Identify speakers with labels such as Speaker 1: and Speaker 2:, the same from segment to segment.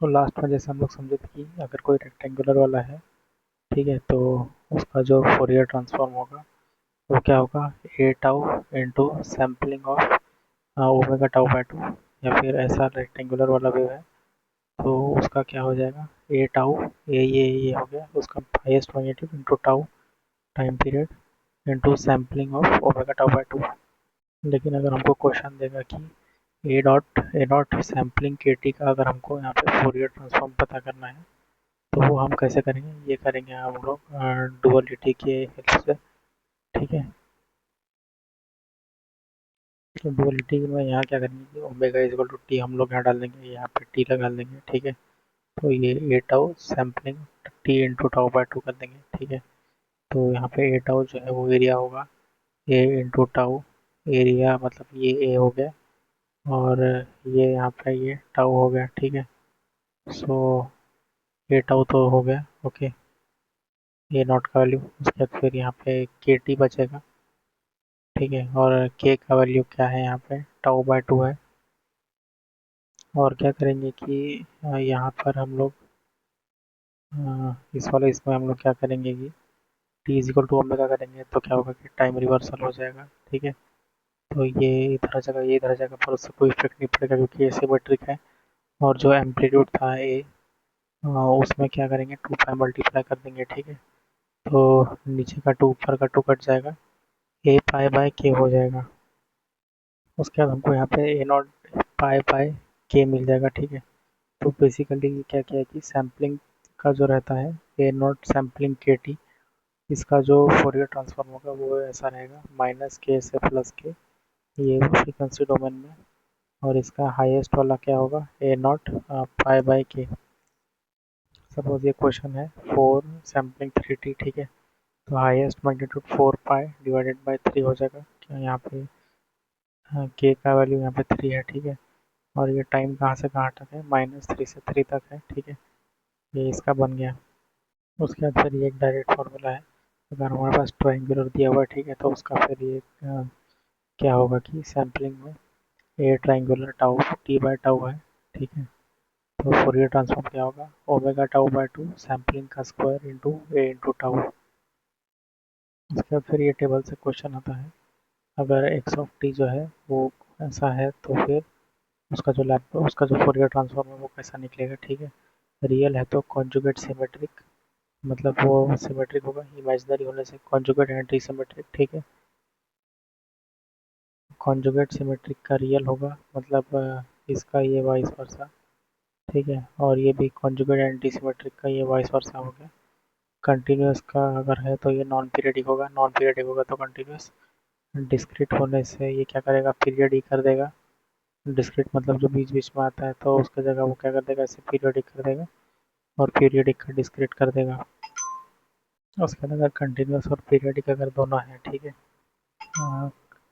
Speaker 1: तो लास्ट में जैसे हम लोग समझे थे कि अगर कोई रेक्टेंगुलर वाला है, ठीक है, तो उसका जो फोरियर ट्रांसफॉर्म होगा वो क्या होगा, a tau into sampling of omega tau by two. या फिर ऐसा रेक्टेंगुलर वाला वेव है तो उसका क्या हो जाएगा, ए टाउ, ये हो गया उसका highest magnitude into tau time period into sampling of omega tau by to. लेकिन अगर हमको क्वेश्चन देगा कि ए डॉट सैम्पलिंग के टी का अगर हमको यहाँ पे फोरियर ट्रांसफॉर्म पता करना है तो वो हम कैसे करेंगे, ये करेंगे हम लोग डुअलिटी के हेल्प से। ठीक है, तो डुअलिटी में यहाँ क्या करेंगे कि omega is equal to t हम लोग यहाँ डाल देंगे, यहाँ पे टी लगा देंगे। ठीक है, तो ये a tau sampling t into tau by two कर देंगे। ठीक है, तो यहाँ पे ए टाउ जो है वो एरिया होगा, ए इंटू टाउ, एरिया मतलब ये ए हो गया, और ये यहाँ पे ये टाउ हो गया। ठीक है, सो ए टाउ तो हो गया। ओके, ए नॉट का वैल्यू, उसके बाद फिर यहाँ पे के टी बचेगा। ठीक है, और के का वैल्यू क्या है, यहाँ पे टाउ बाय टू है। और क्या करेंगे कि यहाँ पर हम लोग इस वाले इसमें हम लोग क्या करेंगे कि t is equal to omega करेंगे तो क्या होगा कि टाइम रिवर्सल हो जाएगा। ठीक है, तो ये इधर आ जाएगा, ये इधर आ जाएगा, पर उससे कोई इफेक्ट नहीं पड़ेगा क्योंकि ये सिमेट्रिक है। और जो एम्पलीट्यूड था ए, उसमें क्या करेंगे, टू पाई मल्टीप्लाई कर देंगे। ठीक है, तो नीचे का टू ऊपर का टू कट जाएगा, ए पाई बाय के हो जाएगा। उसके बाद हमको यहाँ पे ए नॉट पाई बाय के मिल जाएगा। ठीक है, तो बेसिकली क्या किया है कि सैम्पलिंग का जो रहता है ए नॉट सैम्पलिंग के टी, इसका जो फोरियर ट्रांसफॉर्म होगा वो ऐसा रहेगा, माइनस के से प्लस के, ये फ्रीक्वेंसी डोमेन में। और इसका हाईएस्ट वाला क्या होगा, ए नॉट पाई बाय के। सपोज ये क्वेश्चन है फोर सैम्पलिंग थ्री टी। ठीक है, तो highest magnitude four pi divided by three हो जाएगा, क्या यहाँ पे के का वैल्यू यहाँ पे थ्री है। ठीक है, और ये टाइम कहाँ से कहाँ तक है, माइनस थ्री से थ्री तक है। ठीक है, ये इसका बन गया। उसके बाद फिर ये एक डायरेक्ट फार्मूला है, अगर हमारे पास ट्रायंगुलर दिया हुआ है, ठीक है, तो उसका फिर ये क्या होगा कि सैम्पलिंग में a triangular tau t by tau है। ठीक है, तो फोरियर ट्रांसफॉर्म क्या होगा, omega tau by two sampling का square into a into tau. उसके बाद फिर ये टेबल से क्वेश्चन आता है, अगर एक्स ऑफ टी जो है वो ऐसा है तो फिर उसका जो फोरियर ट्रांसफॉर्म है वो कैसा निकलेगा। ठीक है, रियल है तो कॉन्जुगेट सिमेट्रिक, मतलब वो सिमेट्रिक होगा, इमेजिनरी होने से कॉन्जुगेट एंटी सिमेट्रिक। ठीक है, कॉन्जुगेट सिमेट्रिक का रियल होगा, मतलब इसका ये वाइस वर्सा। ठीक है, और ये भी कॉन्जुगेट एंटी सिमेट्रिक का ये वाइस वर्सा हो गया। कंटिन्यूस का अगर है तो ये नॉन पीरियडिक होगा, नॉन पीरियडिक होगा तो कंटिन्यूस। डिस्क्रीट होने से ये क्या करेगा, पीरियड ही कर देगा। डिस्क्रीट मतलब जो बीच बीच में आता है तो उसकी जगह वो क्या कर देगा, ऐसे पीरियडिक कर देगा, और पीरियडिक का डिस्क्रीट कर देगा। उसके बाद अगर कंटिन्यूस और पीरियडिक अगर दोनों है, ठीक है,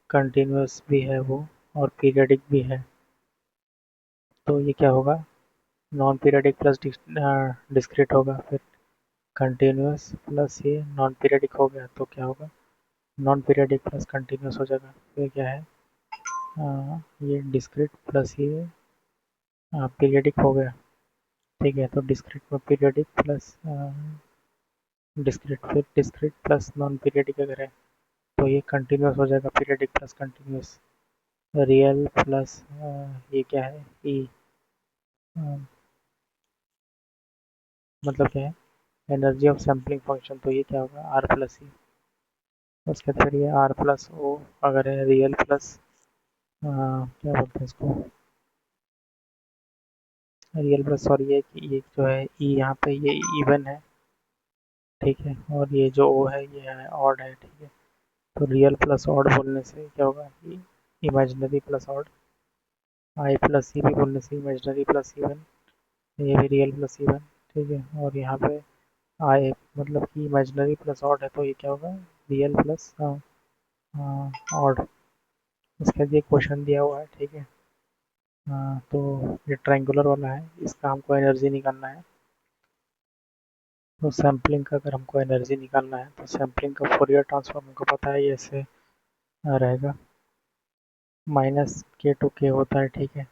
Speaker 1: कंटिन्यूस भी है वो और पीरियडिक भी है, तो ये क्या होगा, नॉन पीरियडिक प्लस डिस्क्रीट होगा, फिर कंटिन्यूस प्लस ये नॉन पीरियडिक हो गया तो क्या होगा, नॉन पीरियडिक प्लस कंटिन्यूस हो जाएगा। फिर क्या है, ये डिस्क्रीट प्लस ये पीरियडिक हो गया। ठीक है, तो डिस्क्रीट में पीरियडिक प्लस डिस्क्रीट, फिर डिस्क्रीट प्लस नॉन पीरियडिक अगर है तो ये कंटिन्यूस हो जाएगा, periodic plus continuous. Real plus ये क्या है ई, मतलब क्या है, एनर्जी ऑफ सैम्पलिंग फंक्शन, तो ये क्या होगा, आर प्लस ई। उसके बाद फिर ये आर प्लस ओ अगर है, रियल प्लस क्या बोलते हैं इसको, रियल प्लस, सॉरी ये जो है ई यहाँ पे ये इवन है। ठीक है, और ये जो ओ है ये है ऑड है। ठीक है, तो रियल प्लस ऑड बोलने से क्या होगा, इमेजिनरी प्लस ऑड। आई प्लस सी भी बोलने से इमेजिनरी प्लस इवन, ये भी रियल प्लस इवन। ठीक है, और यहाँ पे आई मतलब कि इमेजिनरी प्लस ऑड है तो ये क्या होगा, रियल प्लस ऑड। इसका ये क्वेश्चन दिया हुआ है। ठीक है, तो ये ट्रायंगुलर वाला है, इसका हमको एनर्जी निकालना है। तो सैम्पलिंग का अगर हमको एनर्जी निकालना है तो सैम्पलिंग का फोरियर ट्रांसफॉर्म हमको पता है, ये ऐसे रहेगा, माइनस के टू के होता है। ठीक है,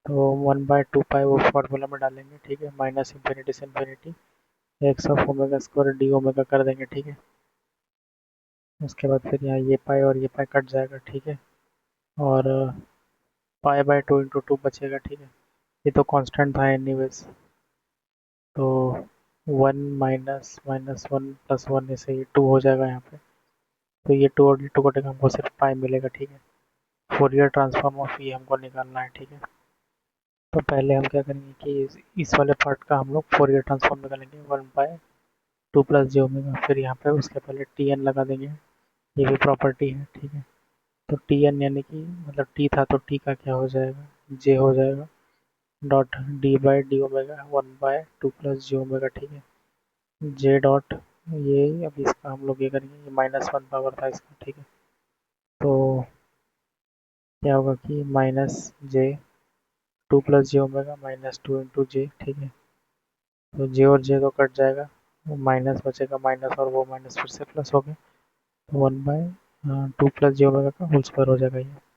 Speaker 1: तो 1/2 पाई वो फॉर्मूला में डालेंगे, ठीक है, माइनस इंफिनिटी से infinity x of omega square D omega कर देंगे, ठीक है। उसके बाद फिर यहाँ ये पाई और ये पाई कट जाएगा, ठीक है। और पाई/2 इंटू टू बचेगा, ठीक है। ये तो कांस्टेंट था एनीवेज, तो 1 - 1 + 1 ऐसे ये 2 हो जाएगा यहाँ पे। तो ये 2 और ये 2 कटेगा, हमको सिर्फ पाई मिलेगा, ठीक है। फोरियर ट्रांसफॉर्म ऑफ ये हमको निकालना है, ठीक है। तो पहले हम क्या करेंगे कि इस वाले पार्ट का हम लोग फोरियर ट्रांसफॉर्म निकालेंगे 1/2 + j ओमेगा, फिर यहाँ पे उसके पहले टी एन लगा देंगे, ये भी प्रॉपर्टी है, ठीक है। तो टी एन यानी कि मतलब टी था तो टी का क्या हो जाएगा, जे हो जाएगा, dot d/d omega 1/2 + j omega, ठीक है। जे डॉट ये अभी इसका हम लोग ये करेंगे, ये -1 पावर था इसका, ठीक है। तो क्या होगा कि -j 2 + j ओमेगा -2 × j, ठीक है। तो जे और जे तो कट जाएगा, वो माइनस बचेगा, माइनस और वो माइनस फिर से प्लस हो गया, तो 1/2 + j ओमेगा का होल स्क्वायर हो जाएगा ये।